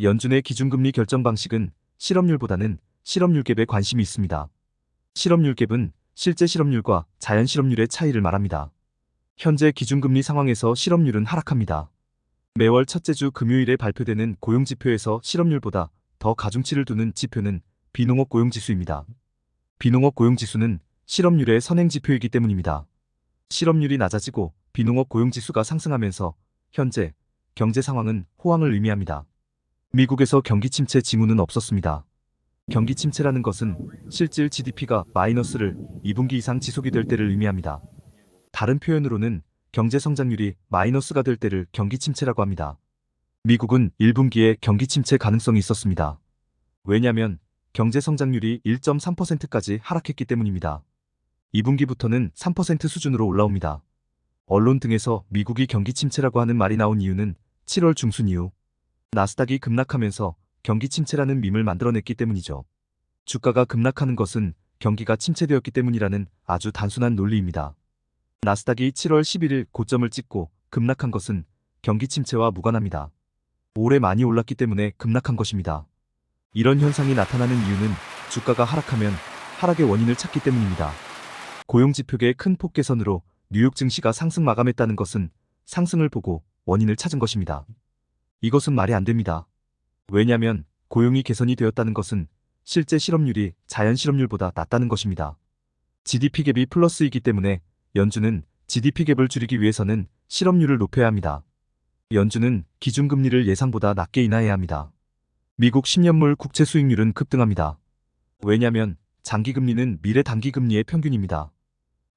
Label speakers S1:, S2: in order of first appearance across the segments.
S1: 연준의 기준금리 결정 방식은 실업률보다는 실업률 갭에 관심이 있습니다. 실업률 갭은 실제 실업률과 자연 실업률의 차이를 말합니다. 현재 기준금리 상황에서 실업률은 하락합니다. 매월 첫째 주 금요일에 발표되는 고용지표에서 실업률보다 더 가중치를 두는 지표는 비농업 고용지수입니다. 비농업 고용지수는 실업률의 선행지표이기 때문입니다. 실업률이 낮아지고 비농업 고용지수가 상승하면서 현재 경제 상황은 호황을 의미합니다. 미국에서 경기 침체 징후는 없었습니다. 경기 침체라는 것은 실질 GDP가 마이너스를 2분기 이상 지속이 될 때를 의미합니다. 다른 표현으로는 경제 성장률이 마이너스가 될 때를 경기 침체라고 합니다. 미국은 1분기에 경기 침체 가능성이 있었습니다. 왜냐하면 경제 성장률이 1.3%까지 하락했기 때문입니다. 2분기부터는 3% 수준으로 올라옵니다. 언론 등에서 미국이 경기 침체라고 하는 말이 나온 이유는 7월 중순 이후 나스닥이 급락하면서 경기 침체라는 밈을 만들어냈기 때문이죠. 주가가 급락하는 것은 경기가 침체되었기 때문이라는 아주 단순한 논리입니다. 나스닥이 7월 11일 고점을 찍고 급락한 것은 경기 침체와 무관합니다. 올해 많이 올랐기 때문에 급락한 것입니다. 이런 현상이 나타나는 이유는 주가가 하락하면 하락의 원인을 찾기 때문입니다. 고용지표계의 큰 폭개선으로 뉴욕 증시가 상승 마감했다는 것은 상승을 보고 원인을 찾은 것입니다. 이것은 말이 안 됩니다. 왜냐하면 고용이 개선이 되었다는 것은 실제 실업률이 자연 실업률보다 낮다는 것입니다. GDP 갭이 플러스이기 때문에 연준은 GDP 갭을 줄이기 위해서는 실업률을 높여야 합니다. 연준은 기준금리를 예상보다 낮게 인하해야 합니다. 미국 10년물 국채 수익률은 급등합니다. 왜냐하면 장기금리는 미래 단기금리의 평균입니다.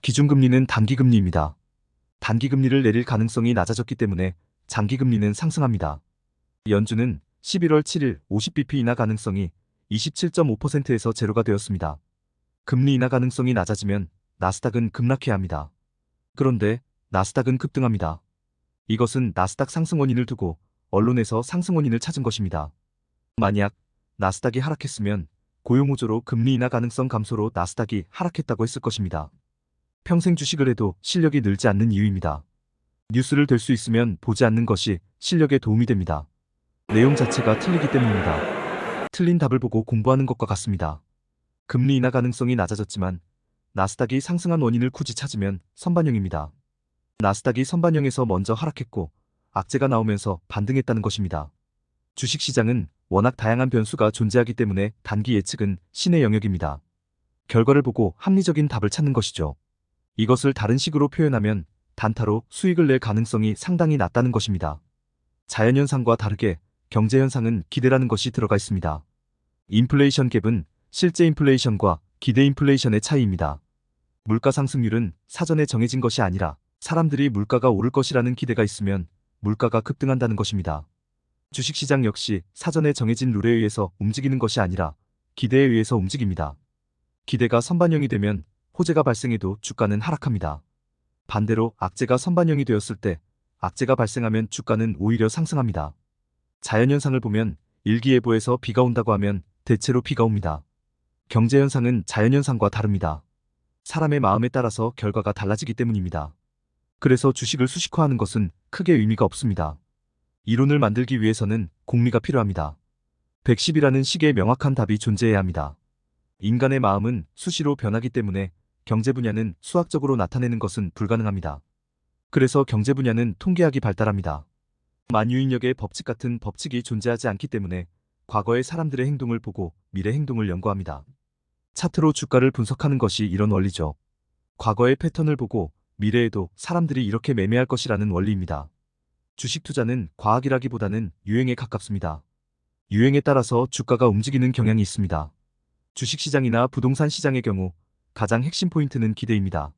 S1: 기준금리는 단기금리입니다. 단기금리를 내릴 가능성이 낮아졌기 때문에 장기금리는 상승합니다. 연준은 11월 7일 50bp 인하 가능성이 27.5%에서 제로가 되었습니다. 금리 인하 가능성이 낮아지면 나스닥은 급락해야 합니다. 그런데 나스닥은 급등합니다. 이것은 나스닥 상승 원인을 두고 언론에서 상승 원인을 찾은 것입니다. 만약 나스닥이 하락했으면 고용호조로 금리 인하 가능성 감소로 나스닥이 하락했다고 했을 것입니다. 평생 주식을 해도 실력이 늘지 않는 이유입니다. 뉴스를 될 수 있으면 보지 않는 것이 실력에 도움이 됩니다. 내용 자체가 틀리기 때문입니다. 틀린 답을 보고 공부하는 것과 같습니다. 금리 인하 가능성이 낮아졌지만 나스닥이 상승한 원인을 굳이 찾으면 선반영입니다. 나스닥이 선반영에서 먼저 하락했고 악재가 나오면서 반등했다는 것입니다. 주식시장은 워낙 다양한 변수가 존재하기 때문에 단기 예측은 신의 영역입니다. 결과를 보고 합리적인 답을 찾는 것이죠. 이것을 다른 식으로 표현하면 단타로 수익을 낼 가능성이 상당히 낮다는 것입니다. 자연현상과 다르게 경제현상은 기대라는 것이 들어가 있습니다. 인플레이션 갭은 실제 인플레이션과 기대 인플레이션의 차이입니다. 물가 상승률은 사전에 정해진 것이 아니라 사람들이 물가가 오를 것이라는 기대가 있으면 물가가 급등한다는 것입니다. 주식시장 역시 사전에 정해진 룰에 의해서 움직이는 것이 아니라 기대에 의해서 움직입니다. 기대가 선반영이 되면 호재가 발생해도 주가는 하락합니다. 반대로 악재가 선반영이 되었을 때 악재가 발생하면 주가는 오히려 상승합니다. 자연현상을 보면 일기예보에서 비가 온다고 하면 대체로 비가 옵니다. 경제현상은 자연현상과 다릅니다. 사람의 마음에 따라서 결과가 달라지기 때문입니다. 그래서 주식을 수식화하는 것은 크게 의미가 없습니다. 이론을 만들기 위해서는 공리가 필요합니다. 110이라는 식의 명확한 답이 존재해야 합니다. 인간의 마음은 수시로 변하기 때문에 경제 분야는 수학적으로 나타내는 것은 불가능합니다. 그래서 경제 분야는 통계학이 발달합니다. 만유인력의 법칙 같은 법칙이 존재하지 않기 때문에 과거의 사람들의 행동을 보고 미래 행동을 연구합니다. 차트로 주가를 분석하는 것이 이런 원리죠. 과거의 패턴을 보고 미래에도 사람들이 이렇게 매매할 것이라는 원리입니다. 주식 투자는 과학이라기보다는 유행에 가깝습니다. 유행에 따라서 주가가 움직이는 경향이 있습니다. 주식시장이나 부동산 시장의 경우 가장 핵심 포인트는 기대입니다.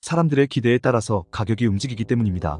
S1: 사람들의 기대에 따라서 가격이 움직이기 때문입니다.